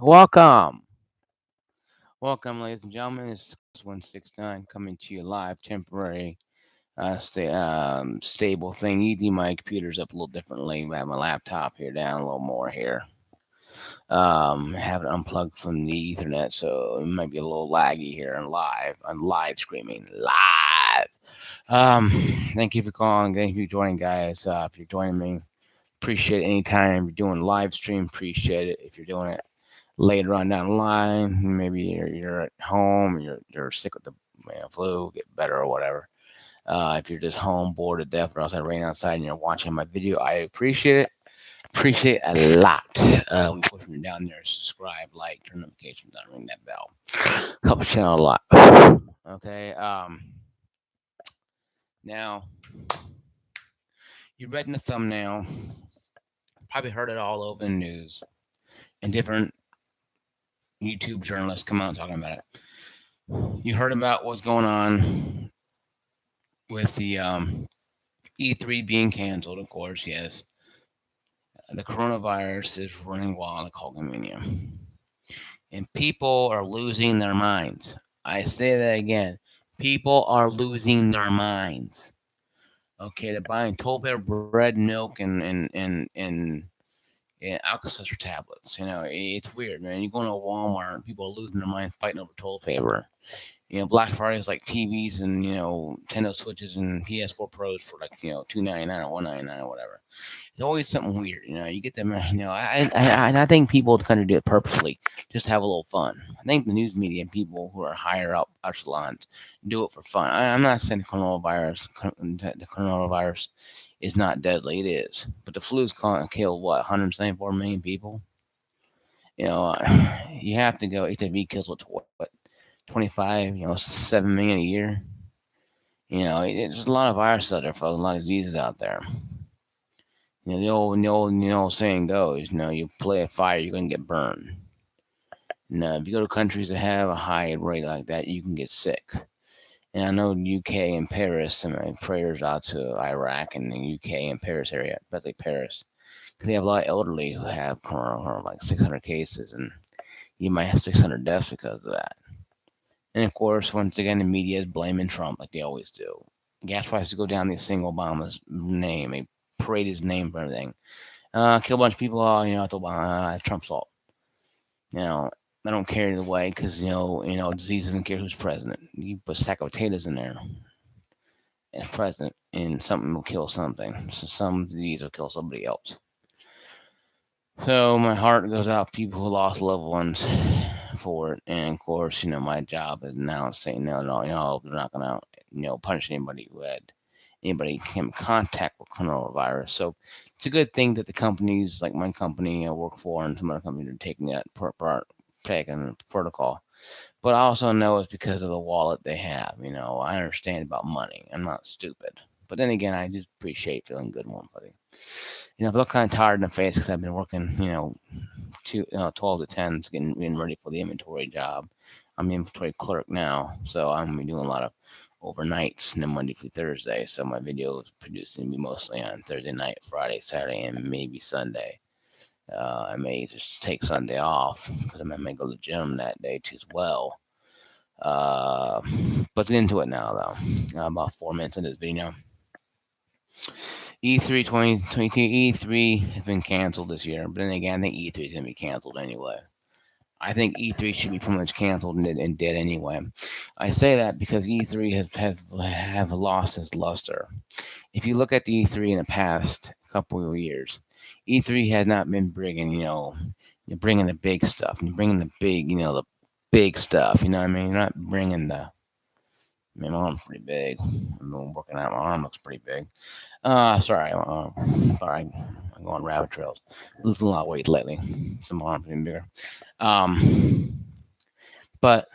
Welcome. Welcome, ladies and gentlemen. This is 169 coming to you live, temporary, stable thing. My computer's up a little differently. I have my laptop here down a little more here. Have it unplugged from the Ethernet, so it might be a little laggy here and live. I'm live streaming. Live. Um, Thank you for calling. Thank you for joining, guys. If you're joining me, appreciate it anytime. If you're doing live stream, appreciate it. If you're doing it later on down the line. Maybe you're at home, you're sick with the flu, get better or whatever. If you're just home, bored to death, or outside rain outside, and you're watching my video, I appreciate it. Appreciate it a lot. We push me down there, subscribe, like, turn notifications on, ring that bell. Help the channel a lot. Okay. Now you read in the thumbnail, probably heard it all over the news, and different YouTube journalists come out talking about it. You heard about what's going on with the E3 being canceled, of course, yes. The coronavirus is running wild like Hulkamania. And people are losing their minds. I say that again. People are losing their minds. Okay, they're buying toilet bread, milk, and Alka-Seltzer tablets. It's weird, man. You go into Walmart and people are losing their mind fighting over toilet paper. Black Friday is like TVs and Nintendo Switches and PS4 Pros for like $299 or $199 or whatever. It's always something weird. You get them. I think people kind of do it purposely, just to have a little fun. I think the news media and people who are higher up echelons do it for fun. I'm not saying the coronavirus is not deadly. It is, but the flu's killed what 174 million people. You have to go. HIV kills what 25, 7 million a year. There's a lot of viruses out there, folks. A lot of diseases out there. The old saying goes, you play a fire, you're gonna get burned. Now, if you go to countries that have a high rate like that, you can get sick. And I know the UK and Paris, and my prayers out to Iraq and the UK and Paris area, especially Paris, because they have a lot of elderly who have corona, like 600 cases, and you might have 600 deaths because of that. And of course, once again, the media is blaming Trump like they always do. Gas prices go down. They sing Obama's name. They parade his name for everything. Kill a bunch of people. It's Obama. Trump's fault. I don't care either way because disease doesn't care who's president. You put a sack of potatoes in there as president, and something will kill something. So some disease will kill somebody else. So my heart goes out to people who lost loved ones for it, and of course, my job is now saying no, no, they're not gonna, punish anybody who had anybody came in contact with coronavirus. So it's a good thing that the companies like my company I work for and some other companies are taking that taking the protocol. But I also know it's because of the wallet they have. I understand about money. I'm not stupid. But then again, I just appreciate feeling good one, buddy. I feel kind of tired in the face because I've been working, 12 to 10, getting ready for the inventory job. I'm the inventory clerk now, so I'm gonna be doing a lot of overnights and then Monday through Thursday. So my videos produced gonna be mostly on Thursday night, Friday, Saturday, and maybe Sunday. I may just take Sunday off because I may go to the gym that day too as well. Uh, but let's get into it now, though. About 4 minutes into this video. E3 2022 E3 has been canceled this year, but then again, I think E3 is going to be canceled anyway. I think E3 should be pretty much canceled and dead anyway. I say that because E3 have lost its luster. If you look at the E3 in the past couple of years, E3 has not been bringing, you're bringing the big stuff. You're bringing the big stuff. You know what I mean? You're not bringing the. I mean, my arm's pretty big. I've been working out. My arm looks pretty big. Sorry. I'm going rabbit trails. Losing a lot of weight lately. Some arms getting bigger. But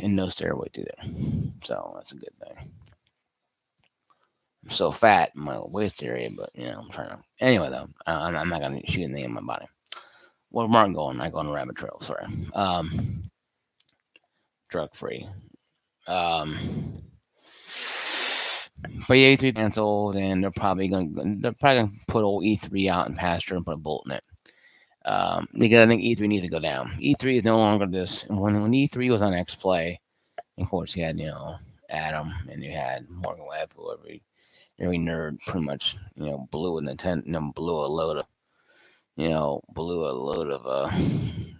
and no steroids either. So that's a good thing. I'm so fat in my waist area, but I'm trying to. Anyway, though, I'm not gonna shoot anything in my body. Where am I going? I go on a rabbit trail. Sorry. Drug free. Um, but yeah, E3 canceled, and they're probably gonna put old E3 out in pasture and put a bolt in it. Because I think E3 needs to go down. E3 is no longer this. And when E3 was on X Play, of course you had Adam and you had Morgan Webb, who every nerd pretty much blew a Nintendo, blew a load of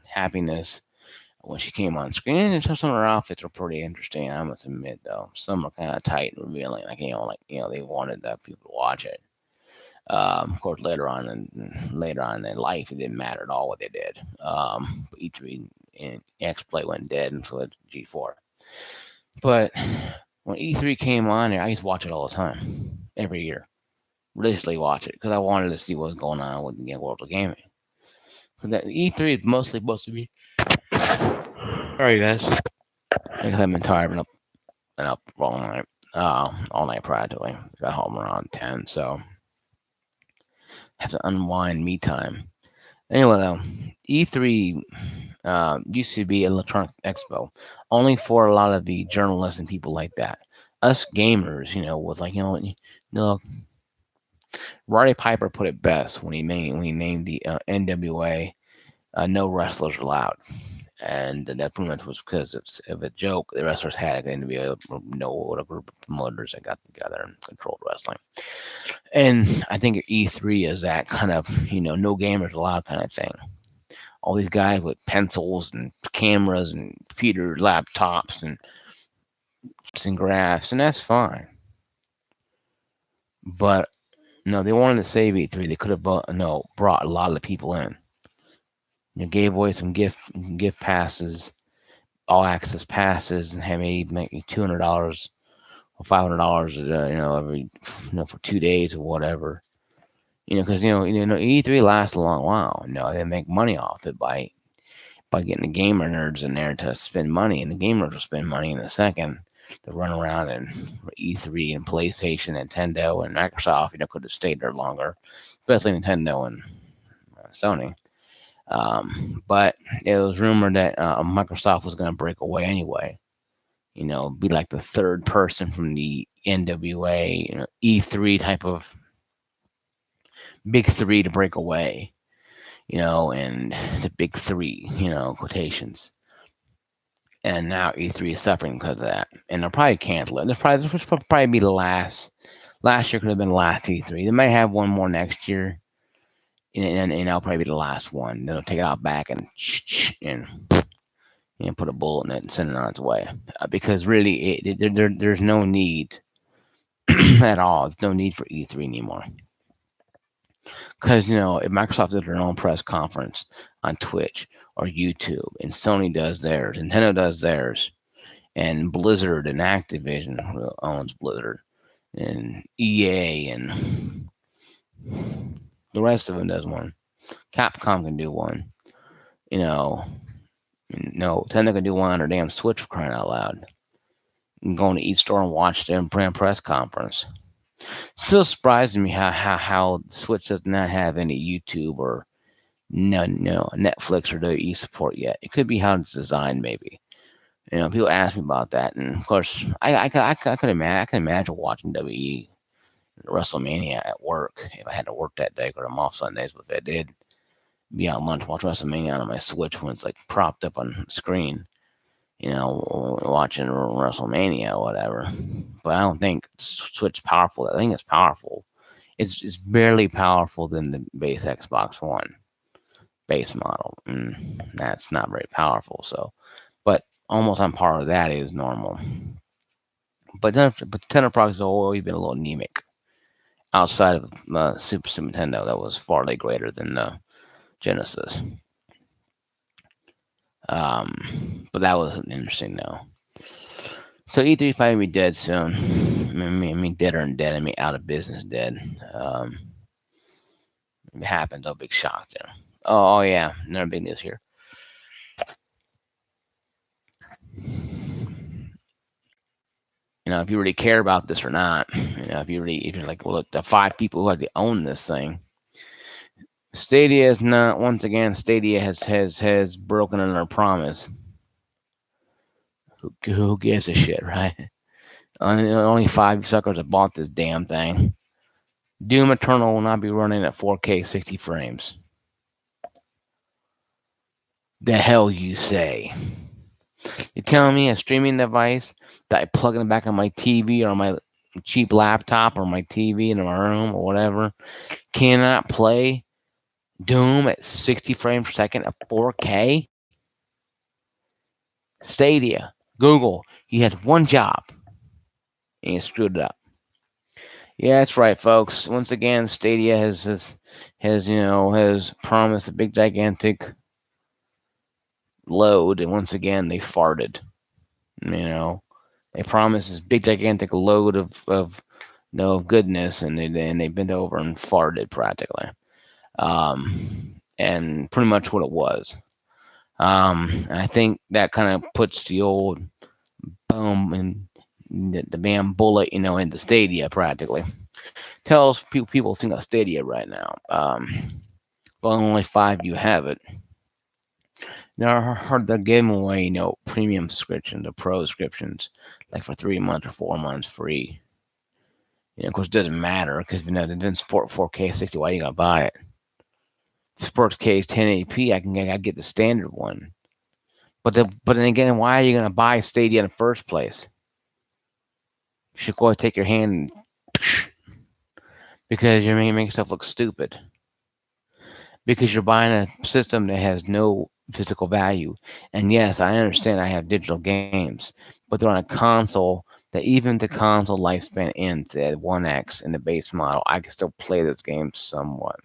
happiness when she came on screen. And some of her outfits were pretty interesting. I must admit, though, some are kind of tight and revealing. They wanted people to watch it. Of course, later on in life, it didn't matter at all what they did. But E3 and X Play went dead, and so it's G4. But when E3 came on, I used to watch it all the time, every year. Religiously watch it because I wanted to see what's going on with the world of gaming. So that E3 is mostly supposed to be. Sorry, guys. Because I've been tired and up all night practically. Got home around 10, so have to unwind me time. Anyway, though, E3 used to be Electronic Expo, only for a lot of the journalists and people like that. Us gamers, was like, Roddy Piper put it best when he named the NWA no wrestlers allowed. And that pretty much was because of a joke the wrestlers had at NWA, a group of promoters that got together and controlled wrestling. And I think E3 is that kind of, no gamers allowed kind of thing. All these guys with pencils and cameras and computer laptops and graphs, and that's fine. But no, they wanted to save E3. They could have brought a lot of the people in. Gave away some gift passes, all access passes, and had maybe make $200 or $500, every for 2 days or whatever. Because E3 lasts a long while. They make money off it by getting the gamer nerds in there to spend money, and the gamers will spend money in a second to run around and E3 and PlayStation, Nintendo, and Microsoft. Could have stayed there longer, especially Nintendo and Sony. But it was rumored that Microsoft was going to break away anyway. Be like the third person from the NWA, E3 type of big three to break away. And the big three, quotations. And now E3 is suffering because of that, and they'll probably cancel it. This will probably be the last. Last year could have been the last E3. They might have one more next year, and that'll probably be the last one. They'll take it out back and put a bullet in it and send it on its way. Because really, there's no need at all. There's no need for E3 anymore. Because if Microsoft did their own press conference on Twitch or YouTube, and Sony does theirs, Nintendo does theirs, and Blizzard and Activision owns Blizzard, and EA and the rest of them does one. Capcom can do one. No, Nintendo can do one on their damn Switch for crying out loud. And go to each store and watch their brand press conference. Still surprising me how Switch does not have any YouTube or no Netflix or WWE support yet. It could be how it's designed, maybe. People ask me about that, and of course, I can imagine watching WWE WrestleMania at work if I had to work that day because I'm off Sundays. But if I did be out lunch, watch WrestleMania on my Switch when it's like propped up on the screen, watching WrestleMania or whatever. But I don't think Switch powerful. I think it's powerful. It's barely powerful than the base Xbox One base model. That's not very powerful. So, but almost on par with that is normal. But the Nintendo products have always been a little anemic. Outside of Super Nintendo, that was far greater than the Genesis. But that was interesting though. So E3 is probably be dead soon. I mean, dead or dead. I mean, out of business dead. It happened. No big shock there. Oh yeah, another big news here. If you really care about this or not, if you're like, well, the 5 people who actually own this thing, Stadia is not. Once again, Stadia has broken on their promise. Who gives a shit, right? Only 5 suckers have bought this damn thing. Doom Eternal will not be running at 4K 60 frames. The hell you say? You're telling me a streaming device that I plug in the back of my TV or my cheap laptop or my TV in my room or whatever cannot play Doom at 60 frames per second at 4K? Stadia, Google, you had one job and you screwed it up. Yeah, that's right, folks. Once again, Stadia has promised a big gigantic load, and once again they farted. You know, they promised this big gigantic load of goodness, and they bent over and farted practically, um, and pretty much what it was. And I think that kind of puts the old boom and the damn bullet, into Stadia practically. Tells people think of Stadia right now. Well, only five you have it. Now I heard they're giving away, premium subscriptions or pro subscriptions, like for 3 months or 4 months free. Of course, it doesn't matter because it doesn't support 4K 60. Why you gotta buy it? If it supports K 1080p. I get the standard one. But then again, why are you gonna buy Stadia in the first place? You should go and take your hand and because you're making yourself look stupid. Because you're buying a system that has no physical value. And yes, I understand I have digital games, but they're on a console that even the console lifespan ends at 1x in the base model. I can still play this game somewhat.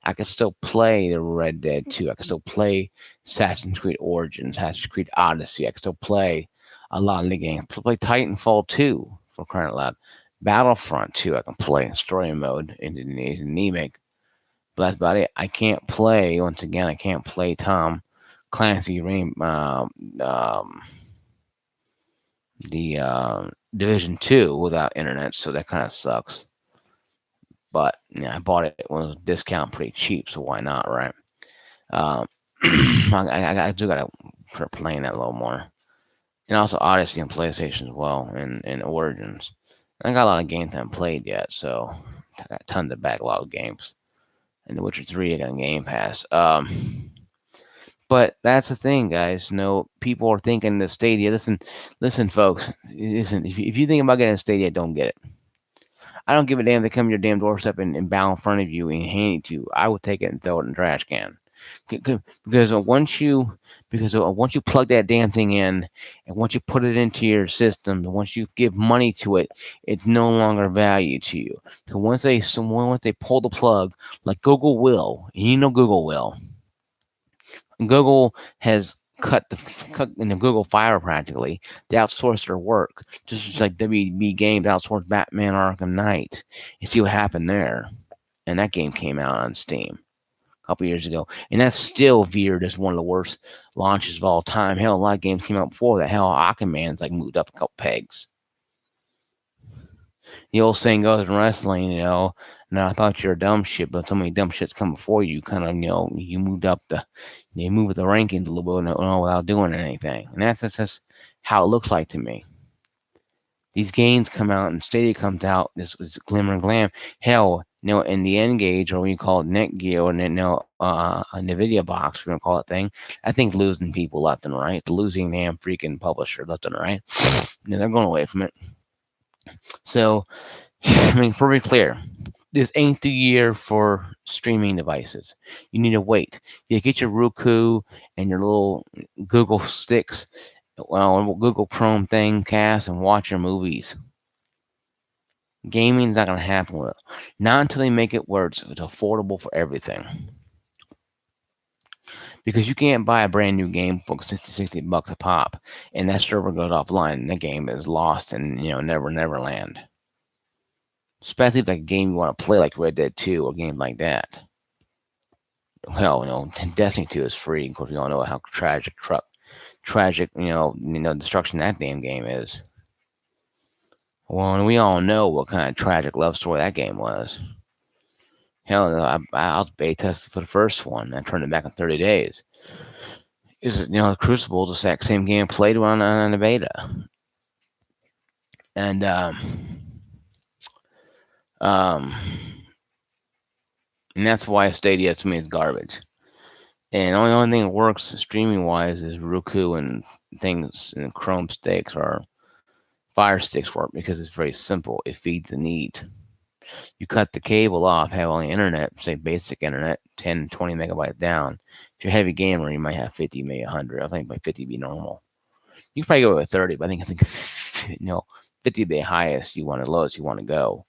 I can still play the Red Dead 2. I can still play Assassin's Creed Origins, Assassin's Creed Odyssey. I can still play a lot of the games. Play Titanfall 2 for crying out loud. Battlefront 2 I can play in story mode in the anemic, but that's about it. I can't play, once again, I can't play Tom Clancy the Division 2 without internet, so that kind of sucks. But yeah, I bought it when it was discount pretty cheap, so why not, right? Um, I do gotta start playing that a little more, and also Odyssey and PlayStation as well, and Origins. I got a lot of games I haven't played yet, so I got tons of backlog games. And The Witcher 3 I got on Game Pass. But that's the thing, guys. People are thinking the Stadia. Listen, folks. Listen, if you think about getting a Stadia, don't get it. I don't give a damn if they come to your damn doorstep and bow in front of you and hand it to you. I would take it and throw it in the trash can. Because once you plug that damn thing in, and once you put it into your system, and once you give money to it, it's no longer value to you. So once they pull the plug, like Google will, and Google will, Google has cut in the Google Fire practically. They outsourced their work, just like WB Games outsourced Batman Arkham Knight. You see what happened there, and that game came out on Steam a couple years ago, and that's still veered as one of the worst launches of all time. Hell, a lot of games came out before that. Hell, Aquaman's like moved up a couple pegs. The old saying goes in wrestling, Now I thought you're a dumb shit, but so many dumb shits come before you. Kind of, you move the rankings a little bit without doing anything, and that's just how it looks like to me. These games come out and Stadia comes out. This was glimmer and glam. Hell, in the N gauge or we call it Netgear or a Nvidia box, we're gonna call it thing. That thing's losing people left and right. It's losing damn freaking publisher left and right. They're going away from it. So, I mean, pretty clear. This ain't the year for streaming devices. You need to wait. You get your Roku and your little Google sticks, well, Google Chrome thing, cast, and watch your movies. Gaming's not gonna happen with it. Not until they make it where it's affordable for everything. Because you can't buy a brand new game for $60 a pop, and that server goes offline, and the game is lost in never land. Especially if like a game you want to play like Red Dead 2 or games like that. Hell, Destiny 2 is free. Of course, we all know how tragic, destruction that damn game is. Well, and we all know what kind of tragic love story that game was. Hell, I was beta tested for the first one. I turned it back in 30 days. Crucible, the exact same game played on the beta, and um, and that's why Stadia to me is garbage. And only thing that works streaming wise is Roku and things and Chrome sticks or Fire sticks work because it's very simple. It feeds the need. You cut the cable off, have only internet, say basic internet, 10, 20 megabytes down. If you're a heavy gamer, you might have 50, maybe 100. I think by 50 be normal. You can probably go with 30, but I think 50 be the highest you want, the lowest you want to go.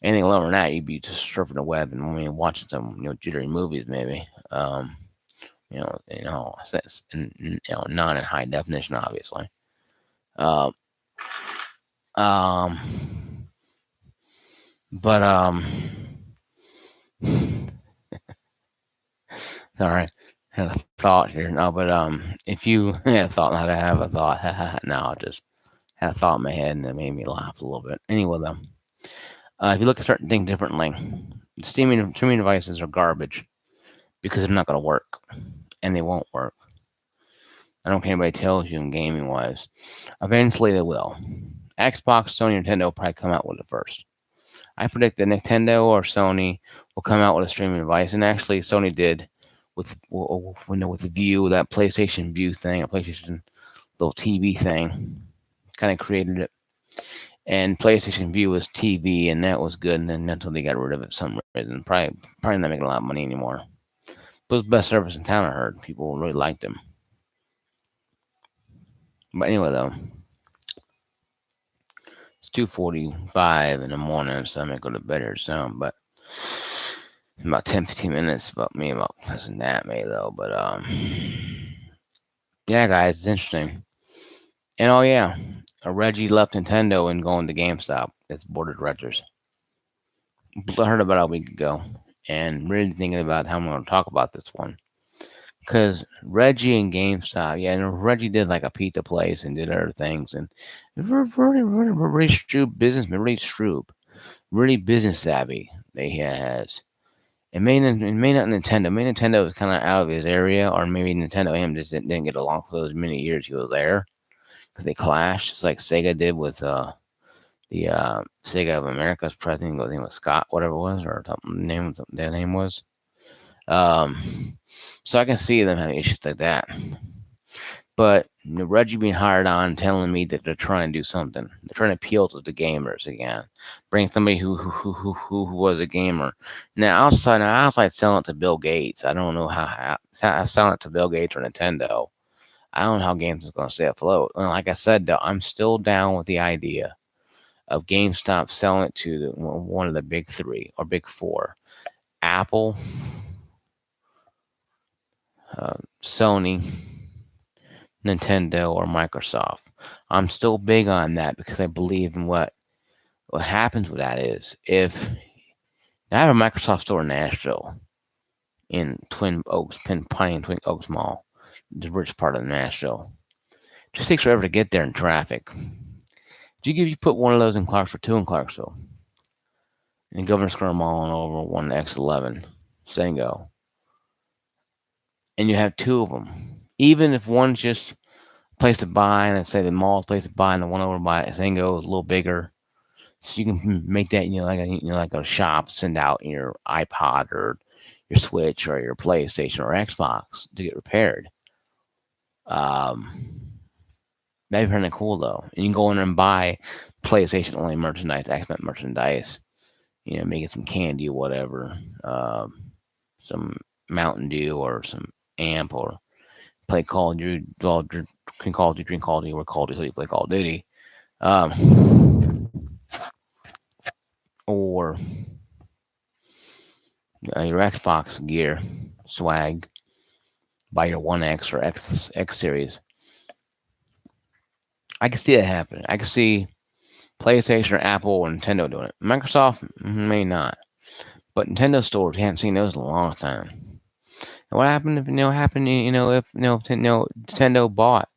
Anything lower than that, you'd be just surfing the web and watching some jittery movies maybe. Not in high definition, obviously. Uh, um, but sorry, had a thought here. No, but if you had a thought, not to have a thought. No, I just had a thought in my head and it made me laugh a little bit. Anyway, though, if you look at certain things differently, streaming devices are garbage because they're not going to work, and they won't work. I don't care anybody tells you in gaming wise. Eventually, they will. Xbox, Sony, Nintendo will probably come out with it first. I predict that Nintendo or Sony will come out with a streaming device, and actually, Sony did with the View, that PlayStation View thing, a PlayStation little TV thing, kind of created it. And PlayStation View was TV, and that was good. And then until they got rid of it for some reason, probably not making a lot of money anymore. But it was the best service in town. I heard people really liked them. But anyway, though, it's 2:45 in the morning, so I'm gonna go to bed here soon. But in about 10, 15 minutes about me about pressing that may though. But yeah, guys, it's interesting. And oh yeah, Reggie left Nintendo and going to GameStop. It's board of directors. I heard about it a week ago, and really thinking about how I'm going to talk about this one. Because Reggie and GameStop, yeah, and Reggie did like a pizza place and did other things, and very shrewd businessman, really business savvy that he has. It may not Nintendo. Maybe Nintendo was kind of out of his area, or maybe Nintendo and him just didn't get along for those many years he was there because they clashed, just like Sega did with the Sega of America's president. I think it was Scott, whatever it was, or something. Their name was. Um, so I can see them having issues like that. But Reggie being hired on, telling me that they're trying to do something. They're trying to appeal to the gamers again. Bring somebody who was a gamer. Now outside selling it to Bill Gates. I don't know how selling it to Bill Gates or Nintendo. I don't know how games is going to stay afloat. And like I said, though, I'm still down with the idea of GameStop selling it to one of the big three or big four: Apple, Sony, Nintendo, or Microsoft. I'm still big on that because I believe in what happens with that is if I have a Microsoft store in Nashville in Twin Oaks, Pine and Twin Oaks Mall, the rich part of Nashville. It just takes forever to get there in traffic. If you put one of those in Clarksville, two in Clarksville, in Governor Square Mall and over one X11, Sango, and you have two of them, even if one's just place to buy, let's say the mall place to buy, and the one over by Sango is a little bigger, so you can make that like a shop, send out your iPod or your Switch or your PlayStation or Xbox to get repaired. Um, that'd be kind of cool though. And you can go in there and buy PlayStation only merchandise, Xbox merchandise, making some candy or whatever, some Mountain Dew or some amp or play Call of Duty, drink Call of Duty, or Call of Duty, play Call of Duty. Or your Xbox gear, swag, buy your One X or X series. I can see that happening. I can see PlayStation or Apple or Nintendo doing it. Microsoft may not, but Nintendo stores, we haven't seen those in a long time. And what happened if Nintendo bought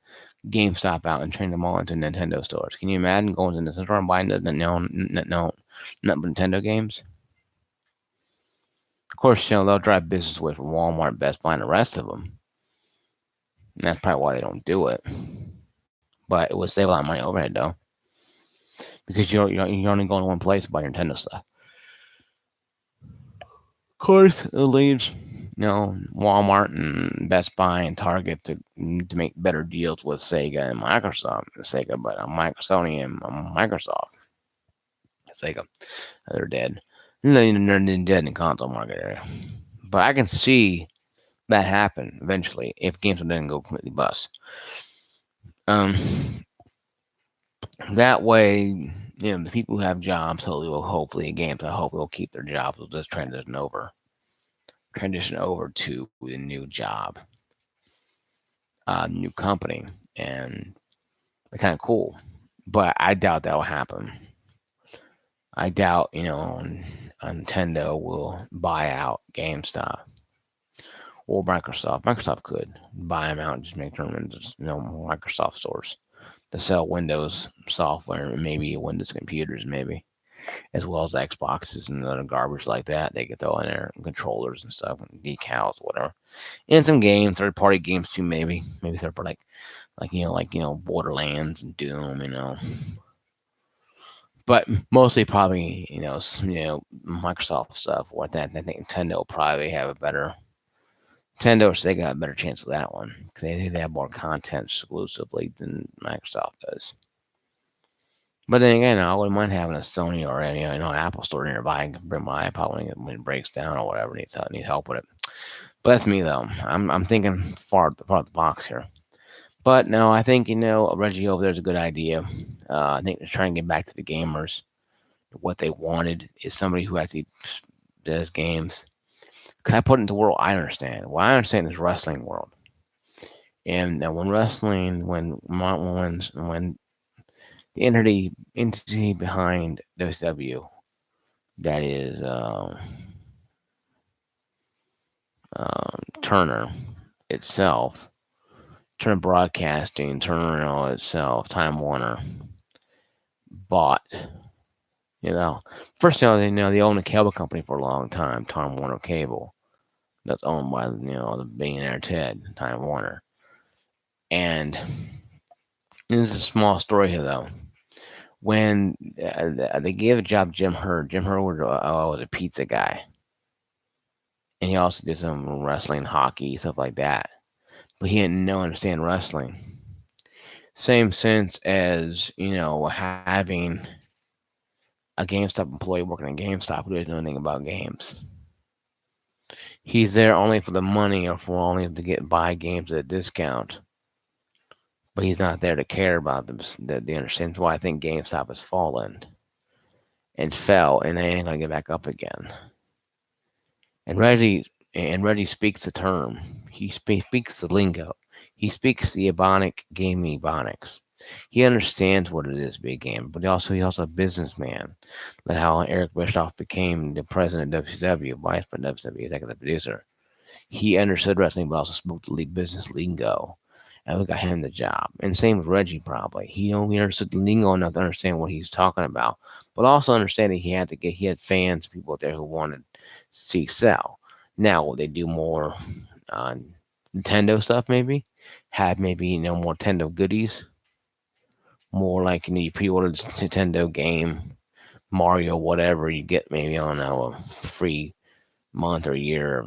GameStop out and turned them all into Nintendo stores? Can you imagine going to the store and buying not Nintendo games? Of course, they'll drive business away from Walmart, Best Buy, and the rest of them. And that's probably why they don't do it. But it would save a lot of money overhead, though, because you're only going to one place to buy your Nintendo stuff. Of course, it leaves Walmart and Best Buy and Target to make better deals with Sega and Microsoft. Sega, but Sony and Microsoft. Sega, they're dead. They're dead in the console market area. But I can see that happen eventually if GameStop doesn't go completely bust. Um, that way, the people who have jobs hopefully GameStop hopefully will keep their jobs. Will just transition over to the new job, new company, and they're kind of cool. But I doubt that will happen. I doubt Nintendo will buy out GameStop or Microsoft. Microsoft could buy them out and just make them into Microsoft stores to sell Windows software and maybe Windows computers, maybe as well as Xboxes and other garbage like that. They could throw in there controllers and stuff, and decals, whatever, and some games, third-party games too, maybe third party Borderlands and Doom. But mostly probably Microsoft stuff. What that I think Nintendo will probably have a better Nintendo or Sega have a better chance of that one because they have more content exclusively than Microsoft does. But then again, I wouldn't mind having a Sony or an Apple store nearby. I can bring my iPod when it breaks down or whatever need help with it. But that's me though. I'm thinking far of the box here. But no, I think Reggie over there is a good idea. I think they're trying to get back to the gamers. What they wanted is somebody who actually does games. Because I put into the world I understand. What I understand is wrestling world. And when wrestling, when the entity behind WCW, that is Turner itself, Turner Broadcasting, Turner itself, Time Warner bought. First they owned a cable company for a long time, Time Warner Cable, that's owned by the billionaire Ted Time Warner. And this is a small story here though. When they gave a job to Jim Hurd was a pizza guy, and he also did some wrestling, hockey, stuff like that. But he didn't understand wrestling. Same sense as having a GameStop employee working at GameStop who doesn't know anything about games. He's there only for the money or for only to buy games at a discount. But he's not there to care about them. The understands why I think GameStop has fallen and fell, and they ain't gonna get back up again. And Reggie speaks the term. He speaks the lingo. He speaks the gaming ebonics. He understands what it is to be a gamer, but he also a businessman. Like how Eric Bischoff became the president of WCW, vice president of WCW, executive producer. He understood wrestling, but also spoke the business lingo, and we got him the job. And same with Reggie, probably. He only understood the lingo enough to understand what he's talking about, but also understanding he had fans, people out there who wanted to see sell. Now, will they do more Nintendo stuff? Maybe have more Nintendo goodies, more like you pre-order the Nintendo game, Mario, whatever you get, maybe on a free month or year.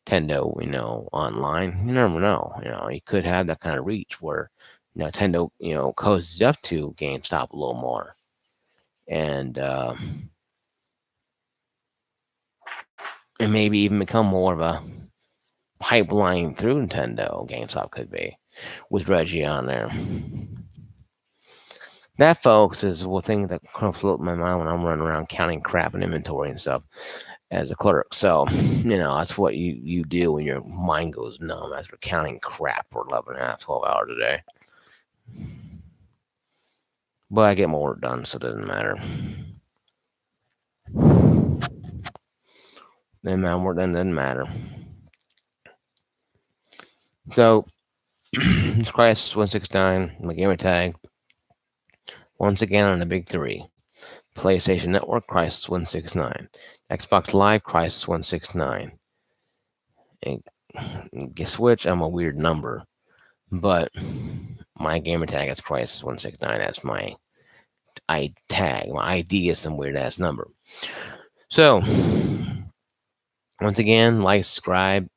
Nintendo, online. You never know. You could have that kind of reach where Nintendo, cozies up to GameStop a little more, and maybe even become more of a pipeline through Nintendo. GameStop could be with Reggie on there. That, folks, is one thing that kind of float in my mind when I'm running around counting crap and inventory and stuff as a clerk. So, that's what you do when your mind goes numb as we're counting crap for 11 and a half, 12 hours a day. But I get more work done, so it doesn't matter. Then my work done doesn't matter. So, it's Crisis 169, my gamer tag. Once again on the big three. PlayStation Network, Crisis 169. Xbox Live, Crisis 169. And guess which? I'm a weird number. But my gamer tag is Crisis 169. That's my tag. My ID is some weird ass number. So Once again, like, subscribe,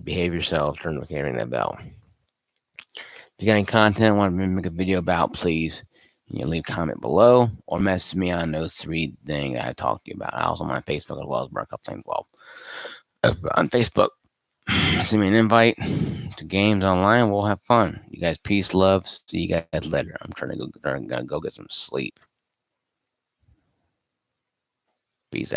behave yourself, turn the notification, ring that bell. If you got any content want to make a video about, please leave a comment below or message me on those 3 things that I talked to you about. I also am on Facebook as well as Mark Up Thing 12. On Facebook, send me an invite to games online. We'll have fun. You guys, peace, love. See you guys later. I'm gonna go get some sleep. Peace out.